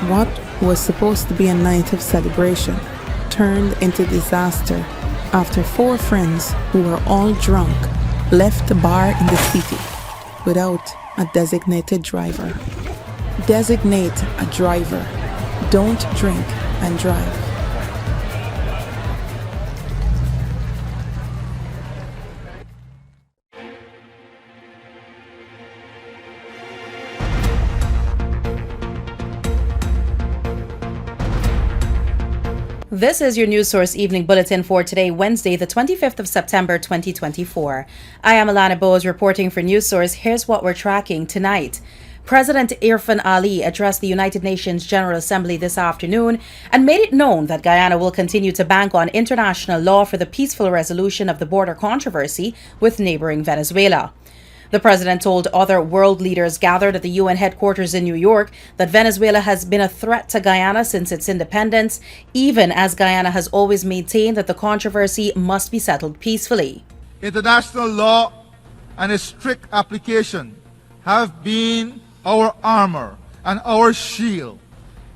What was supposed to be a night of celebration turned into disaster after 4 friends who were all drunk left the bar in the city without a designated driver. Designate a driver. Don't drink and drive. This is your News Source Evening Bulletin for today, Wednesday, the 25th of September, 2024. I am Alana Bose reporting for News Source. Here's what we're tracking tonight. President Irfan Ali addressed the United Nations General Assembly this afternoon and made it known that Guyana will continue to bank on international law for the peaceful resolution of the border controversy with neighboring Venezuela. The president told other world leaders gathered at the UN headquarters in New York that Venezuela has been a threat to Guyana since its independence, even as Guyana has always maintained that the controversy must be settled peacefully. International law and its strict application have been our armor and our shield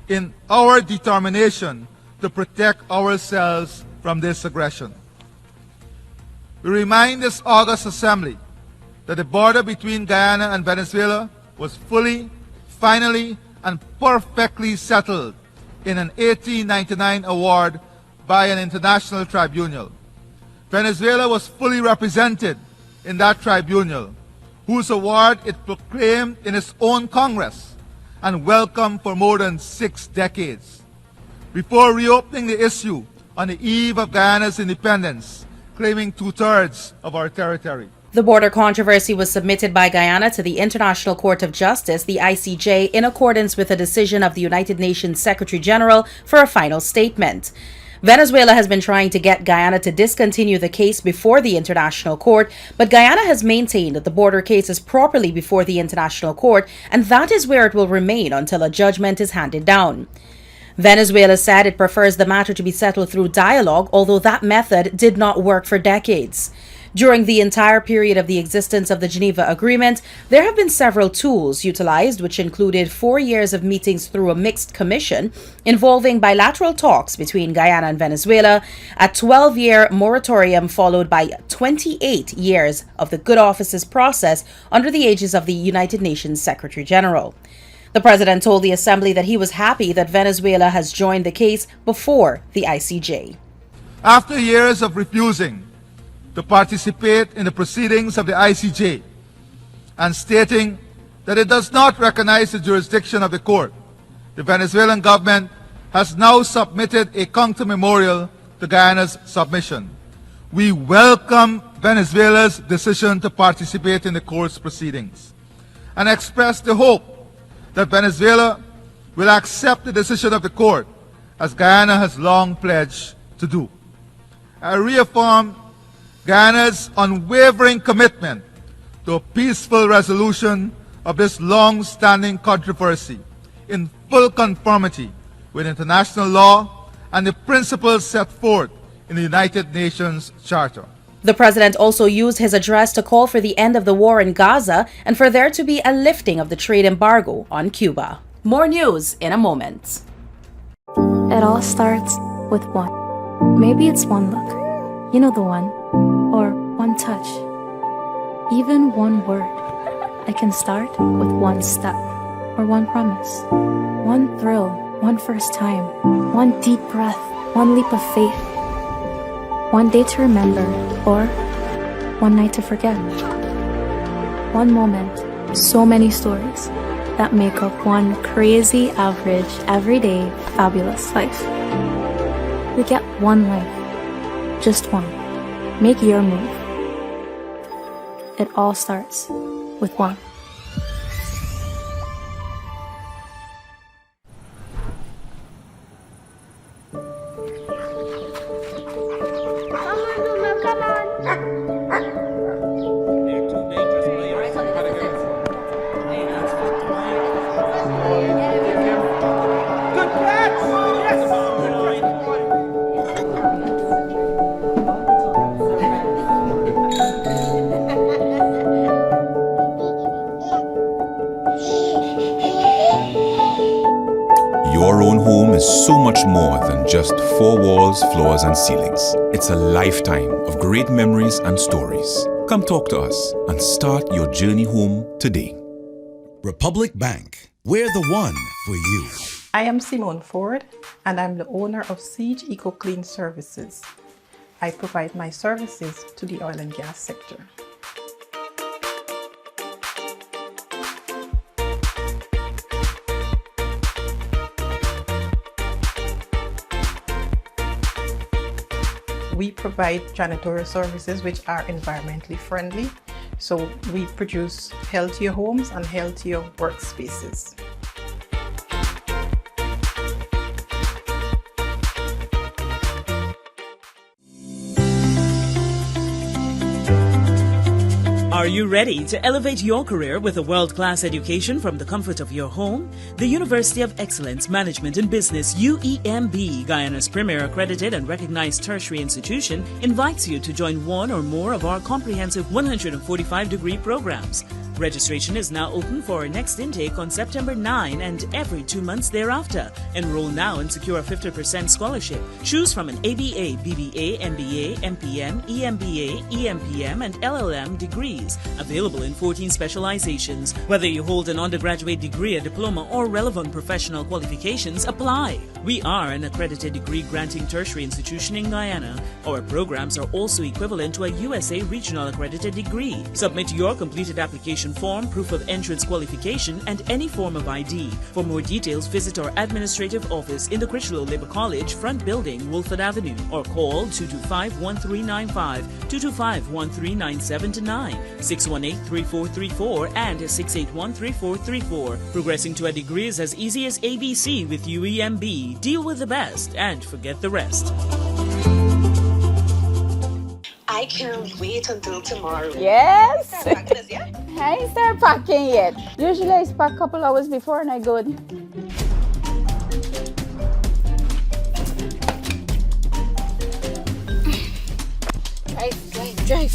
in our determination to protect ourselves from this aggression. We remind this August Assembly that the border between Guyana and Venezuela was fully, finally, and perfectly settled in an 1899 award by an international tribunal. Venezuela was fully represented in that tribunal, whose award it proclaimed in its own Congress and welcomed for more than 6 decades. Before reopening the issue on the eve of Guyana's independence, claiming 2/3 of our territory. The border controversy was submitted by Guyana to the International Court of Justice, the ICJ, in accordance with a decision of the United Nations Secretary General for a final statement. Venezuela has been trying to get Guyana to discontinue the case before the International Court, but Guyana has maintained that the border case is properly before the International Court, and that is where it will remain until a judgment is handed down. Venezuela said it prefers the matter to be settled through dialogue, although that method did not work for decades. During the entire period of the existence of the Geneva Agreement, there have been several tools utilized, which included 4 years of meetings through a mixed commission involving bilateral talks between Guyana and Venezuela, a 12-year moratorium followed by 28 years of the Good Offices process under the aegis of the United Nations Secretary General. The president told the Assembly that he was happy that Venezuela has joined the case before the ICJ. After years of refusing to participate in the proceedings of the ICJ and stating that it does not recognize the jurisdiction of the court, the Venezuelan government has now submitted a counter memorial to Guyana's submission. We welcome Venezuela's decision to participate in the court's proceedings and express the hope that Venezuela will accept the decision of the court, as Guyana has long pledged to do. I reaffirm Guyana's unwavering commitment to a peaceful resolution of this long-standing controversy in full conformity with international law and the principles set forth in the United Nations Charter. The president also used his address to call for the end of the war in Gaza and for there to be a lifting of the trade embargo on Cuba. More news in a moment. It all starts with one. Maybe it's one look. You know the one. Or one touch. Even one word. I can start with one step. Or one promise. One thrill. One first time. One deep breath. One leap of faith. One day to remember. Or one night to forget. One moment. So many stories that make up one crazy, average, everyday, fabulous life. We get one life. Just one. Make your move. It all starts with one. is so much more than just four walls, floors, and ceilings. It's a lifetime of great memories and stories. Come talk to us and start your journey home today. Republic Bank, we're the one for you. I am Simone Ford, and I'm the owner of Siege Eco Clean Services. I provide my services to the oil and gas sector. We provide janitorial services which are environmentally friendly. So we produce healthier homes and healthier workspaces. Are you ready to elevate your career with a world-class education from the comfort of your home? The University of Excellence Management in Business, UEMB, Guyana's premier accredited and recognized tertiary institution, invites you to join one or more of our comprehensive 145-degree programs. Registration is now open for our next intake on September 9 and every 2 months thereafter. Enroll now and secure a 50% scholarship. Choose from an ABA, BBA, MBA, MPM, EMBA, EMPM, and LLM degrees, available in 14 specializations. Whether you hold an undergraduate degree, a diploma, or relevant professional qualifications, apply. We are an accredited degree-granting tertiary institution in Guyana. Our programs are also equivalent to a USA Regional Accredited degree. Submit your completed application form, proof of entrance qualification, and any form of ID. For more details, visit our administrative office in the Critchlow Labour College, front building, Wolford Avenue, or call 225-1395, 225-1397-9, 618-3434, and 681-3434. Progressing to a degree is as easy as ABC with UEMB. Deal with the best and forget the rest. I can't wait until tomorrow. Yes. Start packing this, yeah? I ain't start packing yet. Usually I pack a couple hours before and I go. Drive.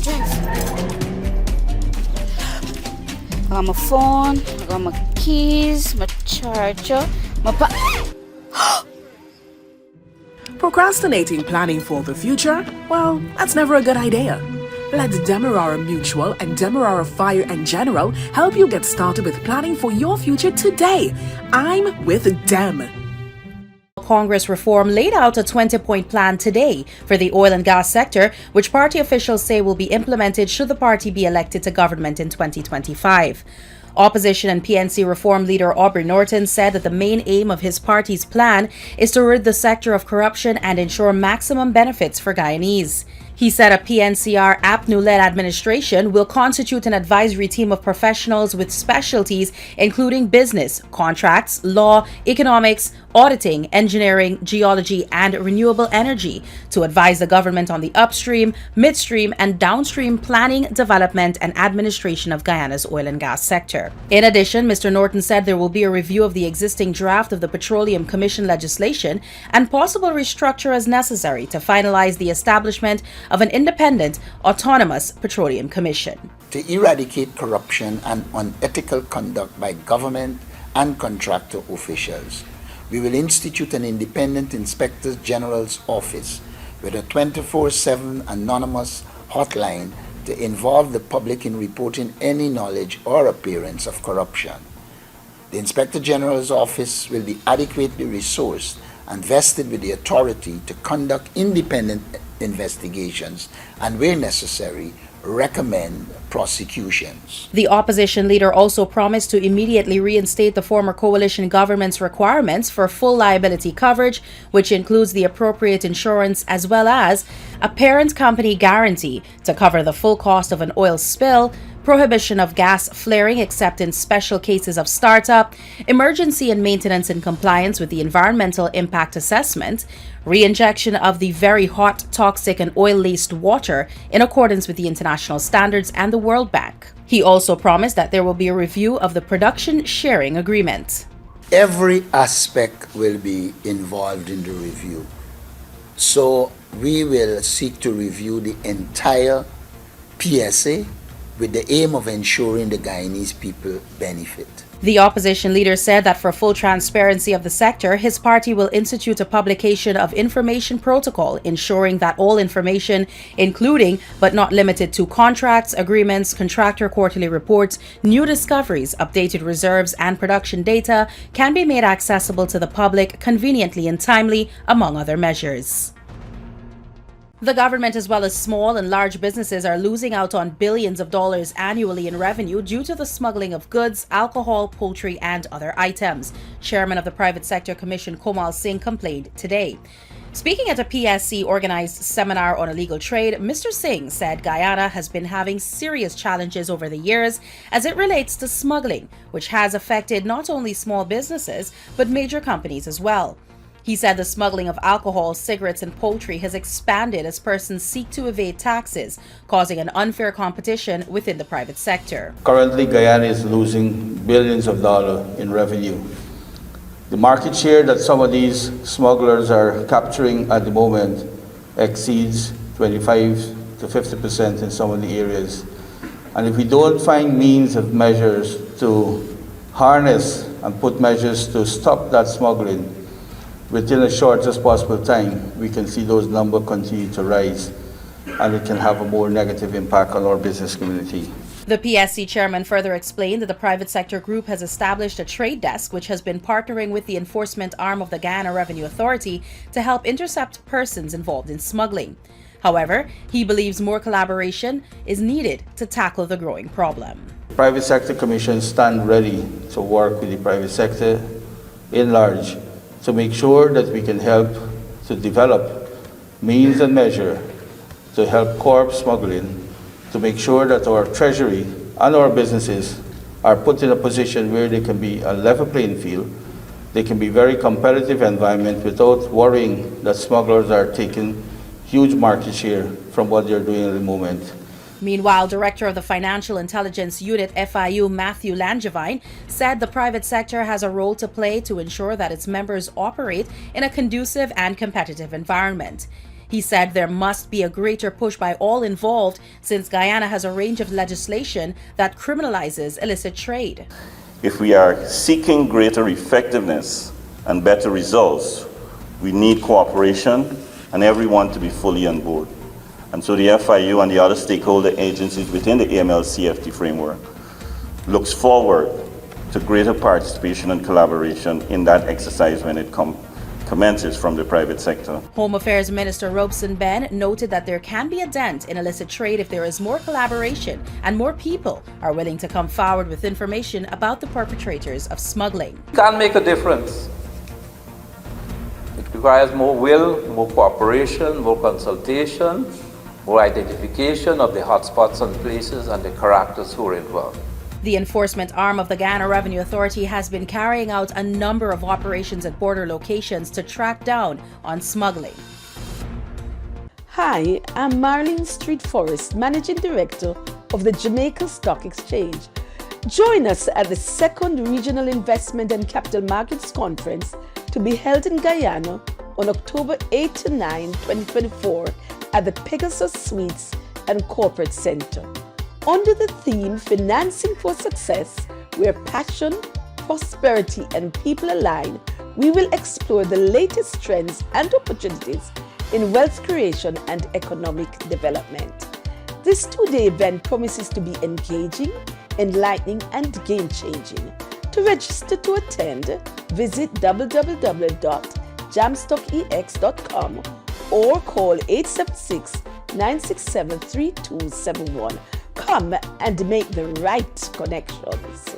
I got my phone, I got my keys, my charger, my Procrastinating planning for the future? Well, that's never a good idea. Let Demerara Mutual and Demerara Fire and General help you get started with planning for your future today. I'm with Dem. Congress reform laid out a 20-point plan today for the oil and gas sector, which party officials say will be implemented should the party be elected to government in 2025. Opposition and PNC reform leader Norton said that the main aim of his party's plan is to rid the sector of corruption and ensure maximum benefits for Guyanese. He said a PNCR APNU-led administration will constitute an advisory team of professionals with specialties including business, contracts, law, economics, auditing, engineering, geology, and renewable energy to advise the government on the upstream, midstream, and downstream planning, development, and administration of Guyana's oil and gas sector. In addition, Mr. Norton said there will be a review of the existing draft of the Petroleum Commission legislation and possible restructure as necessary to finalize the establishment of an independent, autonomous Petroleum Commission. To eradicate corruption and unethical conduct by government and contractor officials, we will institute an independent Inspector General's office with a 24/7 anonymous hotline to involve the public in reporting any knowledge or appearance of corruption. The Inspector General's office will be adequately resourced and vested with the authority to conduct independent investigations and, where necessary, recommend prosecutions. The opposition leader also promised to immediately reinstate the former coalition government's requirements for full liability coverage, which includes the appropriate insurance as well as a parent company guarantee to cover the full cost of an oil spill, prohibition of gas flaring except in special cases of startup, emergency and maintenance in compliance with the environmental impact assessment, re-injection of the very hot, toxic and oil-laced water in accordance with the international standards and the World Bank. He also promised that there will be a review of the production sharing agreement. Every aspect will be involved in the review. So we will seek to review the entire PSA with the aim of ensuring the Guyanese people benefit. The opposition leader said that for full transparency of the sector, his party will institute a publication of information protocol ensuring that all information, including but not limited to contracts, agreements, contractor quarterly reports, new discoveries, updated reserves, and production data, can be made accessible to the public conveniently and timely, among other measures. The government as well as small and large businesses are losing out on billions of dollars annually in revenue due to the smuggling of goods, alcohol, poultry, and other items. Chairman of the Private Sector Commission Komal Singh complained today. Speaking at a PSC organized seminar on illegal trade, Mr. Singh said Guyana has been having serious challenges over the years as it relates to smuggling, which has affected not only small businesses but major companies as well. He said the smuggling of alcohol, cigarettes, and poultry has expanded as persons seek to evade taxes, causing an unfair competition within the private sector. Currently, Guyana is losing billions of dollars in revenue. The market share that some of these smugglers are capturing at the moment exceeds 25 to 50% in some of the areas. And if we don't find means of measures to harness and put measures to stop that smuggling, within a shortest possible time, we can see those numbers continue to rise, and it can have a more negative impact on our business community. The PSC chairman further explained that the private sector group has established a trade desk which has been partnering with the enforcement arm of the Guyana Revenue Authority to help intercept persons involved in smuggling. However, he believes more collaboration is needed to tackle the growing problem. Private sector commissions stand ready to work with the private sector in large to make sure that we can help to develop means and measure to help curb smuggling, to make sure that our treasury and our businesses are put in a position where they can be a level playing field, they can be very competitive environment without worrying that smugglers are taking huge market share from what they're doing at the moment. Meanwhile, Director of the Financial Intelligence Unit FIU Matthew Langevine said the private sector has a role to play to ensure that its members operate in a conducive and competitive environment. He said there must be a greater push by all involved since Guyana has a range of legislation that criminalizes illicit trade. If we are seeking greater effectiveness and better results, we need cooperation and everyone to be fully on board. And so the FIU and the other stakeholder agencies within the AML-CFT framework looks forward to greater participation and collaboration in that exercise when it commences from the private sector. Home Affairs Minister Robeson Ben noted that there can be a dent in illicit trade if there is more collaboration and more people are willing to come forward with information about the perpetrators of smuggling. Can make a difference. It requires more will, more cooperation, more consultation, more identification of the hotspots and places and the characters who are involved. The enforcement arm of the Guyana Revenue Authority has been carrying out a number of operations at border locations to track down on smuggling. Hi, I'm Marlene Street Forrest, Managing Director of the Jamaica Stock Exchange. Join us at the second Regional Investment and Capital Markets Conference to be held in Guyana on October 8 to 9, 2024 at the Pegasus Suites and Corporate Center. Under the theme Financing for Success, where passion, prosperity, and people align, we will explore the latest trends and opportunities in wealth creation and economic development. This two-day event promises to be engaging, enlightening, and game-changing. To register to attend, visit www.jamstockex.com or call 876-967-3271. Come and make the right connections.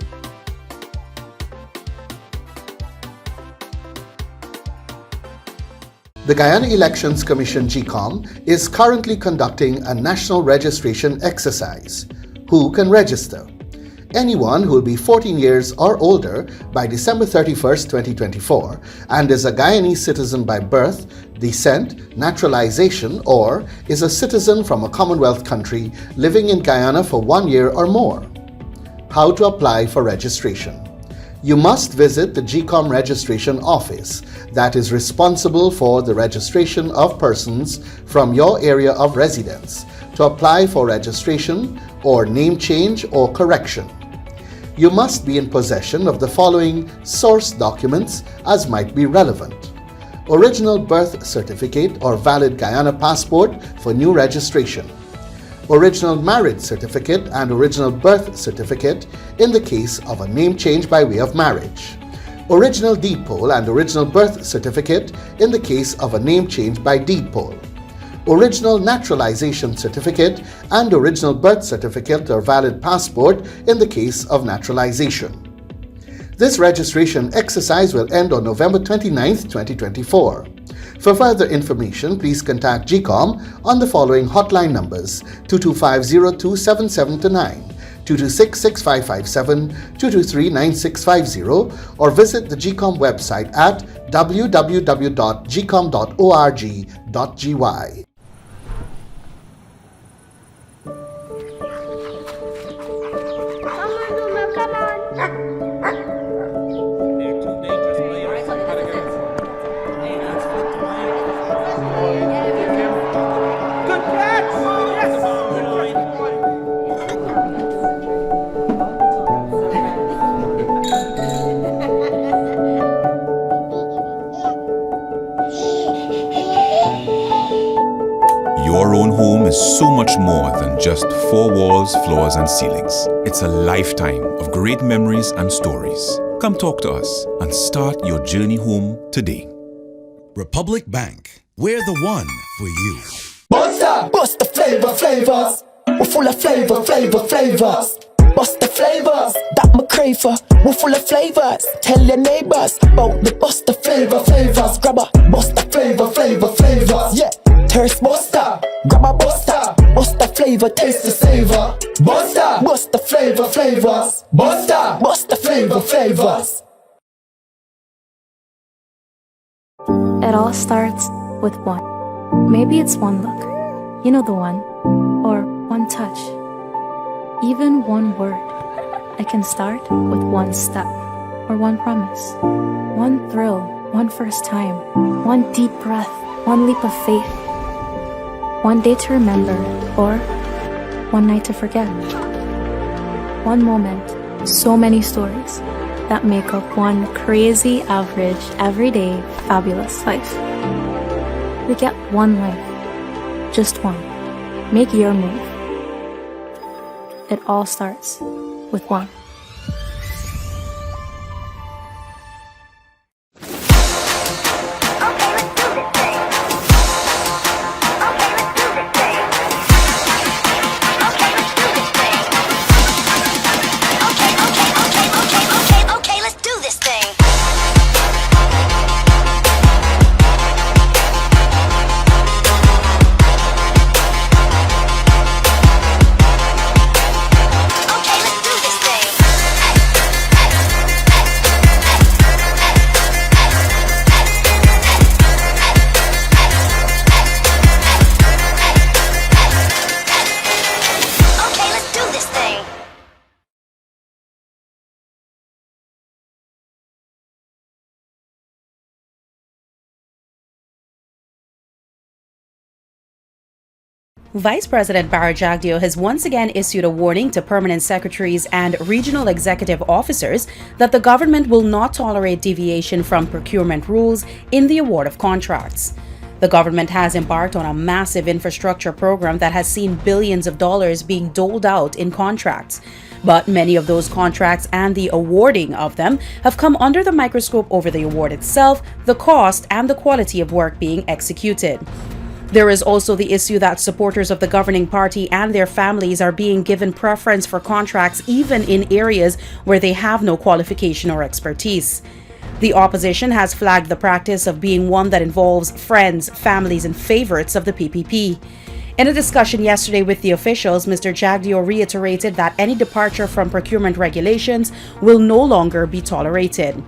The Guyana Elections Commission GECOM is currently conducting a national registration exercise. Who can register? Anyone who will be 14 years or older by December 31st, 2024 and is a Guyanese citizen by birth, descent, naturalization, or is a citizen from a Commonwealth country living in Guyana for 1 year or more. How to apply for registration? You must visit the GECOM registration office that is responsible for the registration of persons from your area of residence to apply for registration or name change or correction. you must be in possession of the following source documents as might be relevant: original birth certificate or valid Guyana passport for new registration, original marriage certificate and original birth certificate in the case of a name change by way of marriage, original deed poll and original birth certificate in the case of a name change by deed poll, original naturalization certificate and original birth certificate or valid passport in the case of naturalization. This registration exercise will end on November 29th, 2024. For further information, please contact GECOM on the following hotline numbers: 225-027729, 226-6557, 223-9650, or visit the GECOM website at www.gecom.org.gy. Your own home is so much more than just four walls, floors, and ceilings. It's a lifetime of great memories and stories. Come talk to us and start your journey home today. Republic Bank, we're the one for you. Bust the flavors. We're full of flavors. Bust the flavors that me crave for. We're full of flavors. Tell your neighbors about the bust the flavors. Grab a bust the flavors. Yeah, thirst buster. Grab a buster. Bust the flavor, taste the savor. Bust the flavors. Bust the flavors. It all starts with one. Maybe it's one look, you know the one, or one touch, even one word. I can start with one step, or one promise, one thrill, one first time, one deep breath, one leap of faith, one day to remember, or one night to forget. One moment, so many stories that make up one crazy, average, everyday, fabulous life. We get one life, just one. Make your move. It all starts with one. Vice President Barra Jagdeo has once again issued a warning to permanent secretaries and regional executive officers that the government will not tolerate deviation from procurement rules in the award of contracts. The government has embarked on a massive infrastructure program that has seen billions of dollars being doled out in contracts. But many of those contracts and the awarding of them have come under the microscope over the award itself, the cost, and the quality of work being executed. There is also the issue that supporters of the governing party and their families are being given preference for contracts even in areas where they have no qualification or expertise. The opposition has flagged the practice of being one that involves friends, families, and favorites of the PPP. In a discussion yesterday with the officials, Mr. Jagdeo reiterated that any departure from procurement regulations will no longer be tolerated.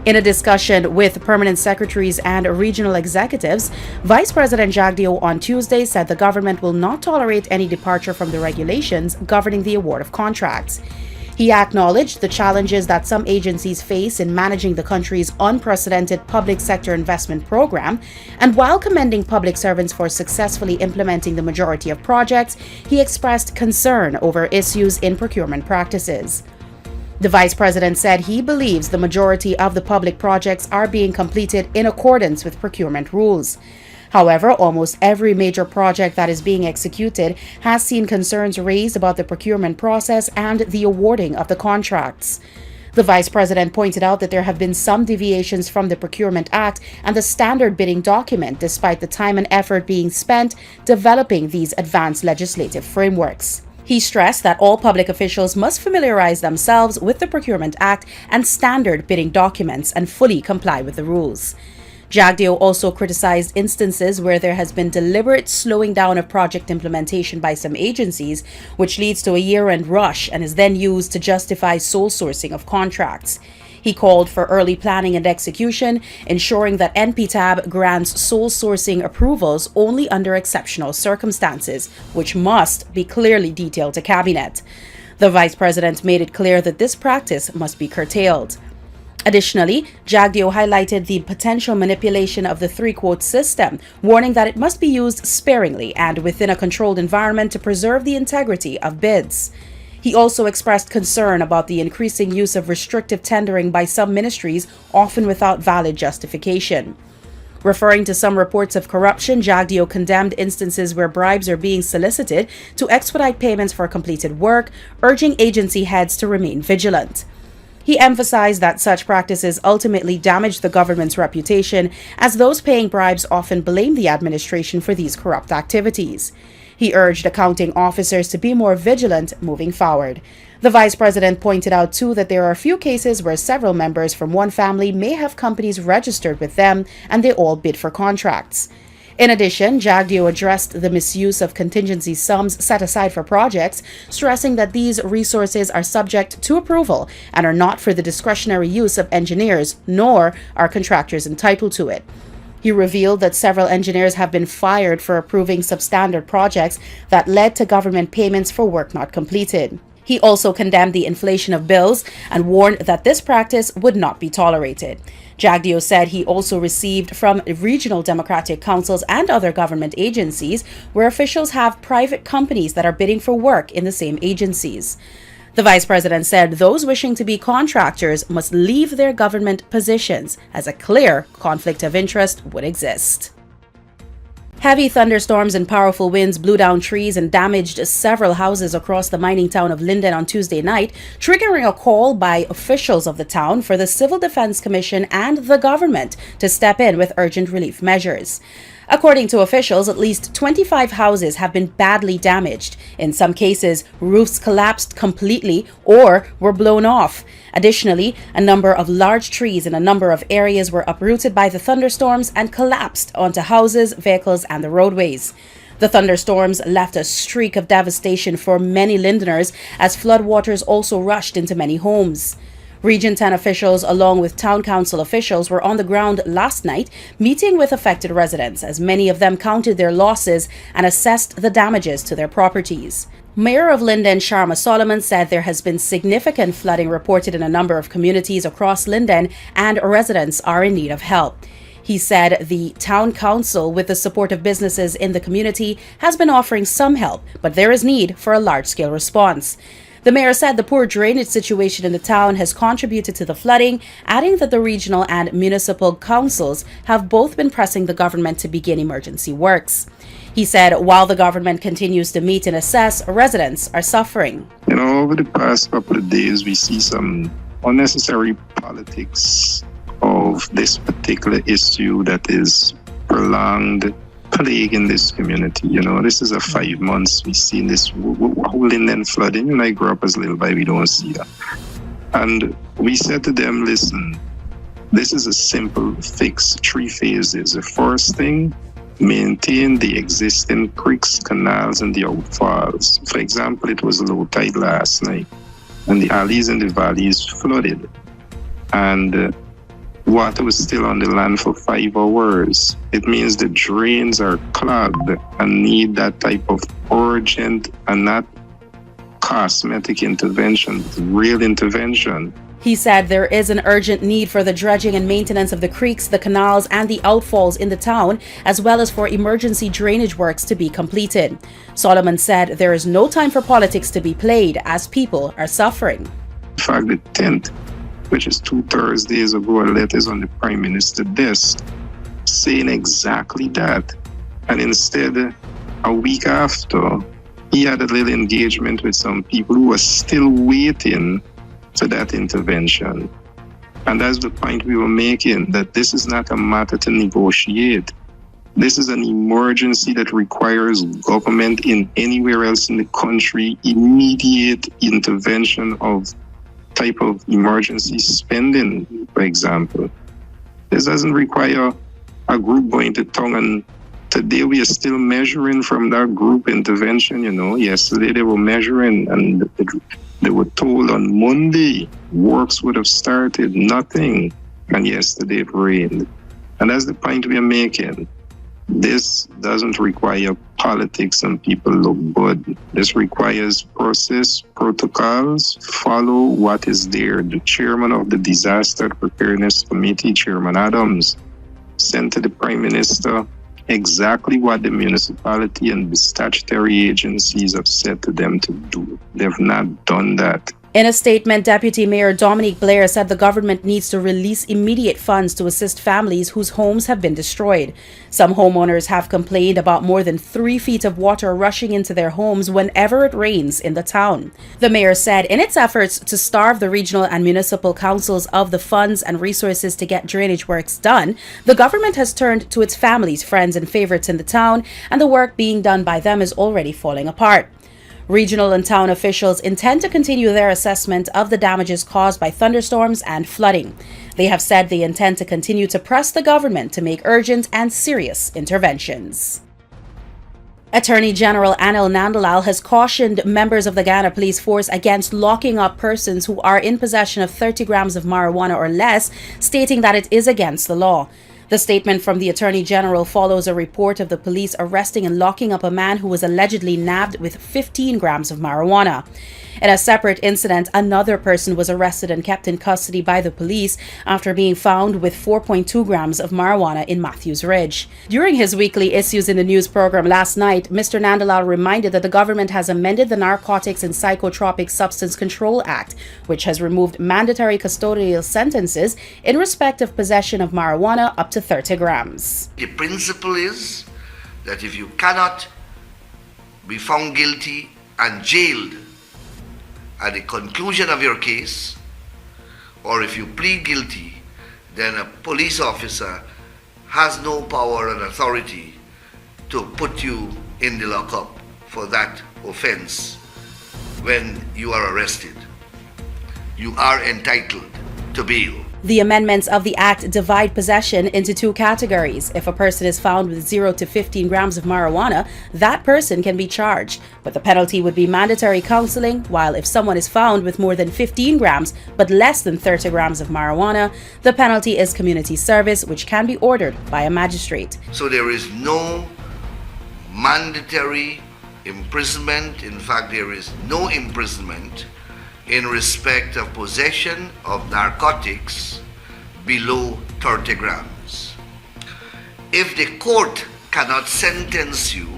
In a discussion with permanent secretaries and regional executives, Vice President Jagdeo on Tuesday said the government will not tolerate any departure from the regulations governing the award of contracts. He acknowledged the challenges that some agencies face in managing the country's unprecedented public sector investment program, and while commending public servants for successfully implementing the majority of projects, he expressed concern over issues in procurement practices. The vice president said he believes the majority of the public projects are being completed in accordance with procurement rules. However, almost every major project that is being executed has seen concerns raised about the procurement process and the awarding of the contracts. The vice president pointed out that there have been some deviations from the Procurement Act and the standard bidding document, despite the time and effort being spent developing these advanced legislative frameworks. He stressed that all public officials must familiarize themselves with the Procurement Act and standard bidding documents and fully comply with the rules. Jagdeo also criticized instances where there has been deliberate slowing down of project implementation by some agencies, which leads to a year-end rush and is then used to justify sole sourcing of contracts. He called for early planning and execution, ensuring that NPTAB grants sole sourcing approvals only under exceptional circumstances, which must be clearly detailed to Cabinet. The Vice President made it clear that this practice must be curtailed. Additionally, Jagdeo highlighted the potential manipulation of the three-quote system, warning that it must be used sparingly and within a controlled environment to preserve the integrity of bids. He also expressed concern about the increasing use of restrictive tendering by some ministries, often without valid justification. Referring to some reports of corruption, Jagdeo condemned instances where bribes are being solicited to expedite payments for completed work, urging agency heads to remain vigilant. He emphasized that such practices ultimately damage the government's reputation, as those paying bribes often blame the administration for these corrupt activities. He urged accounting officers to be more vigilant moving forward. The vice president pointed out, too, that there are a few cases where several members from one family may have companies registered with them and they all bid for contracts. In addition, Jagdeo addressed the misuse of contingency sums set aside for projects, stressing that these resources are subject to approval and are not for the discretionary use of engineers, nor are contractors entitled to it. He revealed that several engineers have been fired for approving substandard projects that led to government payments for work not completed. He also condemned the inflation of bills and warned that this practice would not be tolerated. Jagdeo said he also received from regional democratic councils and other government agencies where officials have private companies that are bidding for work in the same agencies. The vice president said those wishing to be contractors must leave their government positions, as a clear conflict of interest would exist. Heavy thunderstorms and powerful winds blew down trees and damaged several houses across the mining town of Linden on Tuesday night, triggering a call by officials of the town for the Civil Defense Commission and the government to step in with urgent relief measures. According to officials, at least 25 houses have been badly damaged. In some cases, roofs collapsed completely or were blown off. Additionally, a number of large trees in a number of areas were uprooted by the thunderstorms and collapsed onto houses, vehicles, and the roadways. The thunderstorms left a streak of devastation for many Lindeners as floodwaters also rushed into many homes. Region 10 officials, along with town council officials, were on the ground last night meeting with affected residents, as many of them counted their losses and assessed the damages to their properties. Mayor of Linden, Sharma Solomon, said there has been significant flooding reported in a number of communities across Linden and residents are in need of help. He said the town council, with the support of businesses in the community, has been offering some help, but there is need for a large-scale response. The mayor said the poor drainage situation in the town has contributed to the flooding, adding that the regional and municipal councils have both been pressing the government to begin emergency works. He said while the government continues to meet and assess, residents are suffering. Over the past couple of days, we see some unnecessary politics of this particular issue that is prolonged plague in this community. This is a 5 months we've seen this whole Linden flooding, and I grew up as a little boy, we don't see that. And we said to them, listen, this is a simple fix, 3 phases. The first thing, maintain the existing creeks, canals, and the outfalls. For example, it was low tide last night, and the alleys and the valleys flooded. And water was still on the land for 5 hours. It means the drains are clogged and need that type of urgent and not cosmetic intervention, real intervention. He said there is an urgent need for the dredging and maintenance of the creeks, the canals, and the outfalls in the town, as well as for emergency drainage works to be completed. Solomon said there is no time for politics to be played as people are suffering. fact, the 10th, which is 2 Thursdays ago, a letter is on the Prime Minister's desk saying exactly that. And instead, a week after, he had a little engagement with some people who were still waiting for that intervention. And that's the point we were making, that this is not a matter to negotiate. This is an emergency that requires government in anywhere else in the country immediate intervention of type of emergency spending, for example. This doesn't require a group going to town, and today we are still measuring from that group intervention. Yesterday they were measuring and they were told on Monday works would have started, nothing, and yesterday it rained. And that's the point we are making. This doesn't require politics and people look good. This requires process, protocols, follow what is there. The chairman of the Disaster Preparedness Committee, Chairman Adams, sent to the Prime Minister exactly what the municipality and the statutory agencies have said to them to do. They've not done that. In a statement, Deputy Mayor Dominique Blair said the government needs to release immediate funds to assist families whose homes have been destroyed. Some homeowners have complained about more than 3 feet of water rushing into their homes whenever it rains in the town. The mayor said in its efforts to starve the regional and municipal councils of the funds and resources to get drainage works done, the government has turned to its families, friends, and favorites in the town, and the work being done by them is already falling apart. Regional and town officials intend to continue their assessment of the damages caused by thunderstorms and flooding. They have said they intend to continue to press the government to make urgent and serious interventions. Attorney General Anil Nandalal has cautioned members of the Guyana Police Force against locking up persons who are in possession of 30 grams of marijuana or less, stating that it is against the law. The statement from the Attorney General follows a report of the police arresting and locking up a man who was allegedly nabbed with 15 grams of marijuana. In a separate incident, another person was arrested and kept in custody by the police after being found with 4.2 grams of marijuana in Matthews Ridge. During his weekly Issues in the News program last night, Mr. Nandalal reminded that the government has amended the Narcotics and Psychotropic Substance Control Act, which has removed mandatory custodial sentences in respect of possession of marijuana up to 30 grams. The principle is that if you cannot be found guilty and jailed at the conclusion of your case, or if you plead guilty, then a police officer has no power and authority to put you in the lockup for that offense when you are arrested. You are entitled to bail. The amendments of the Act divide possession into 2 categories. If a person is found with 0 to 15 grams of marijuana, that person can be charged, but the penalty would be mandatory counseling, while if someone is found with more than 15 grams but less than 30 grams of marijuana, the penalty is community service, which can be ordered by a magistrate. So there is no mandatory imprisonment. In fact, there is no imprisonment in respect of possession of narcotics below 30 grams. If the court cannot sentence you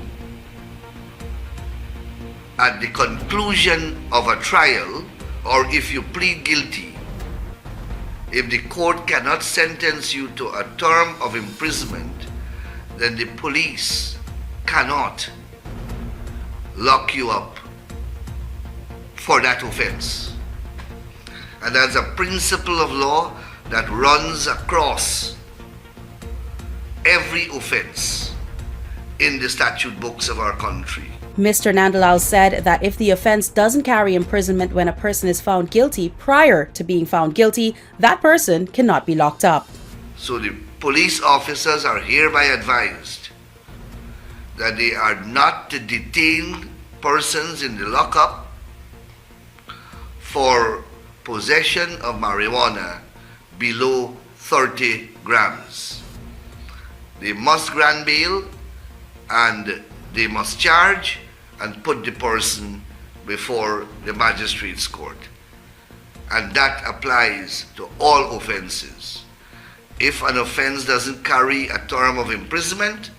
at the conclusion of a trial, or if you plead guilty, if the court cannot sentence you to a term of imprisonment, then the police cannot lock you up for that offense. And that's a principle of law that runs across every offense in the statute books of our country. Mr. Nandalal said that if the offense doesn't carry imprisonment when a person is found guilty prior to being found guilty, that person cannot be locked up. So the police officers are hereby advised that they are not to detain persons in the lockup for possession of marijuana below 30 grams. They must grant bail and they must charge and put the person before the magistrate's court. And that applies to all offenses. If an offense doesn't carry a term of imprisonment,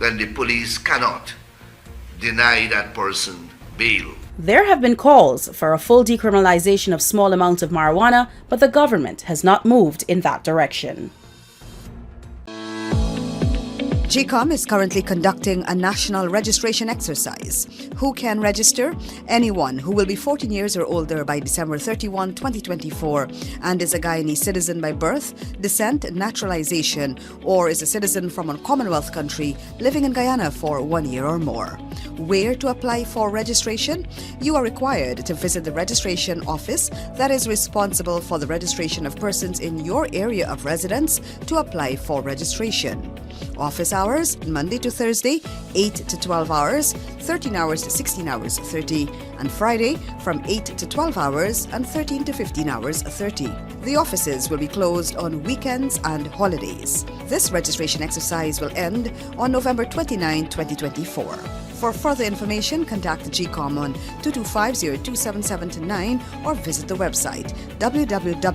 then the police cannot deny that person bail. There have been calls for a full decriminalization of small amounts of marijuana, but the government has not moved in that direction. GECOM is currently conducting a national registration exercise. Who can register? Anyone who will be 14 years or older by December 31, 2024 and is a Guyanese citizen by birth, descent, naturalization, or is a citizen from a Commonwealth country living in Guyana for 1 year or more. Where to apply for registration? You are required to visit the registration office that is responsible for the registration of persons in your area of residence to apply for registration. Office hours, Monday to Thursday, 8 to 12 hours, 13 hours to 16 hours 30, and Friday from 8 to 12 hours and 13 to 15 hours 30. The offices will be closed on weekends and holidays. This registration exercise will end on November 29, 2024. For further information, contact the GECOM on 225-027729 or visit the website www.gecom.org.gy.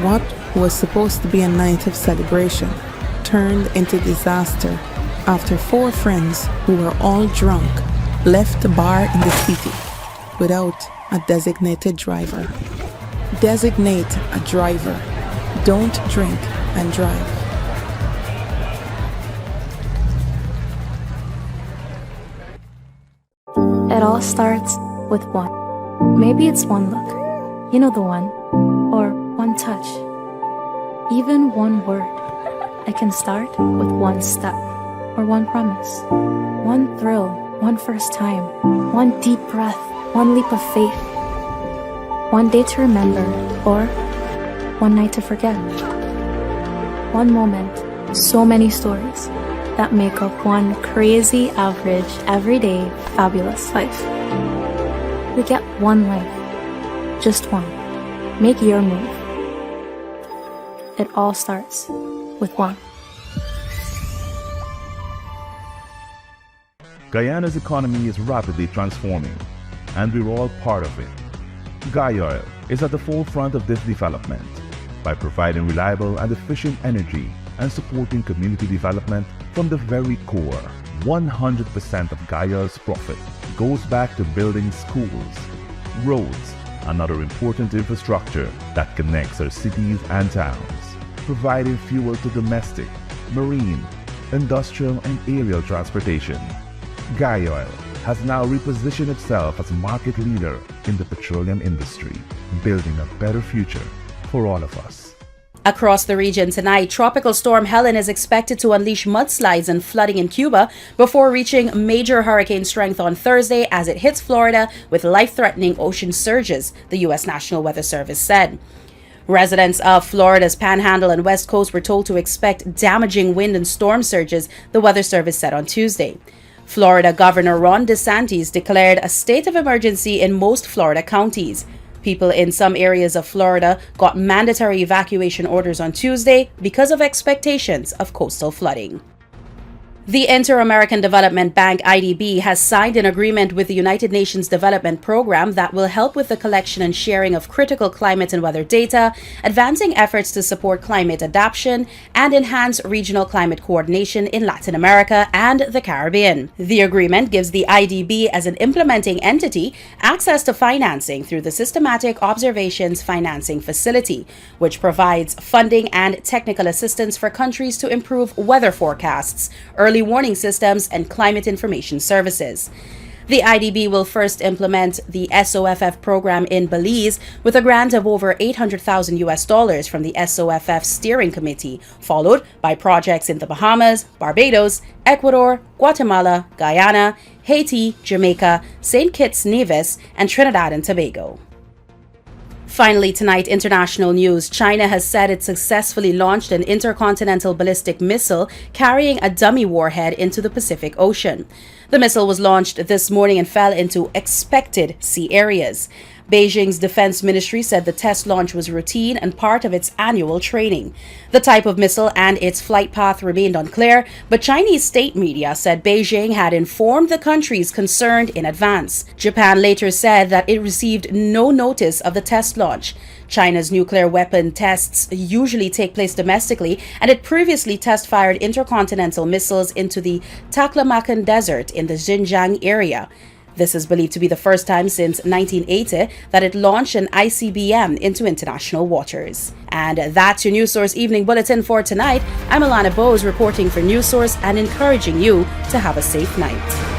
What was supposed to be a night of celebration turned into disaster after 4 friends who were all drunk left the bar in the city without a designated driver. Designate a driver. Don't drink and drive. It all starts with one. Maybe it's one look. You know the one. Or one touch. Even one word. I can start with one step. Or one promise. One thrill. One first time. One deep breath. One leap of faith. One day to remember. Or one night to forget. One moment. So many stories that make up one crazy, average, everyday, fabulous life. We get one life. Just one. Make your move. It all starts with one. Guyana's economy is rapidly transforming, and we're all part of it. Guyoil is at the forefront of this development by providing reliable and efficient energy and supporting community development from the very core. 100% of Guyoil's profit goes back to building schools, roads, and other important infrastructure that connects our cities and towns, providing fuel to domestic, marine, industrial, and aerial transportation. Guyoil has now repositioned itself as market leader in the petroleum industry, building a better future for all of us. Across the region tonight, Tropical Storm Helen is expected to unleash mudslides and flooding in Cuba before reaching major hurricane strength on Thursday as it hits Florida with life-threatening ocean surges, the U.S. National Weather Service said. Residents of Florida's Panhandle and West Coast were told to expect damaging wind and storm surges, the Weather Service said on Tuesday. Florida Governor Ron DeSantis declared a state of emergency in most Florida counties. People in some areas of Florida got mandatory evacuation orders on Tuesday because of expectations of coastal flooding. The Inter-American Development Bank, IDB, has signed an agreement with the United Nations Development Program that will help with the collection and sharing of critical climate and weather data, advancing efforts to support climate adaptation, and enhance regional climate coordination in Latin America and the Caribbean. The agreement gives the IDB, as an implementing entity, access to financing through the Systematic Observations Financing Facility, which provides funding and technical assistance for countries to improve weather forecasts, early warning systems, and climate information services. The IDB will first implement the SOFF program in Belize with a grant of over $800,000 from the SOFF Steering Committee, followed by projects in the Bahamas, Barbados, Ecuador, Guatemala, Guyana, Haiti, Jamaica, St. Kitts, Nevis, and Trinidad and Tobago. Finally tonight, international news. China has said it successfully launched an intercontinental ballistic missile carrying a dummy warhead into the Pacific Ocean. The missile was launched this morning and fell into expected sea areas. Beijing's defense ministry said the test launch was routine and part of its annual training. The type of missile and its flight path remained unclear, but Chinese state media said Beijing had informed the countries concerned in advance. Japan later said that it received no notice of the test launch. China's nuclear weapon tests usually take place domestically, and it previously test-fired intercontinental missiles into the Taklamakan Desert in the Xinjiang area. This is believed to be the first time since 1980 that it launched an ICBM into international waters. And that's your News Source Evening Bulletin for tonight. I'm Alana Bose reporting for News Source and encouraging you to have a safe night.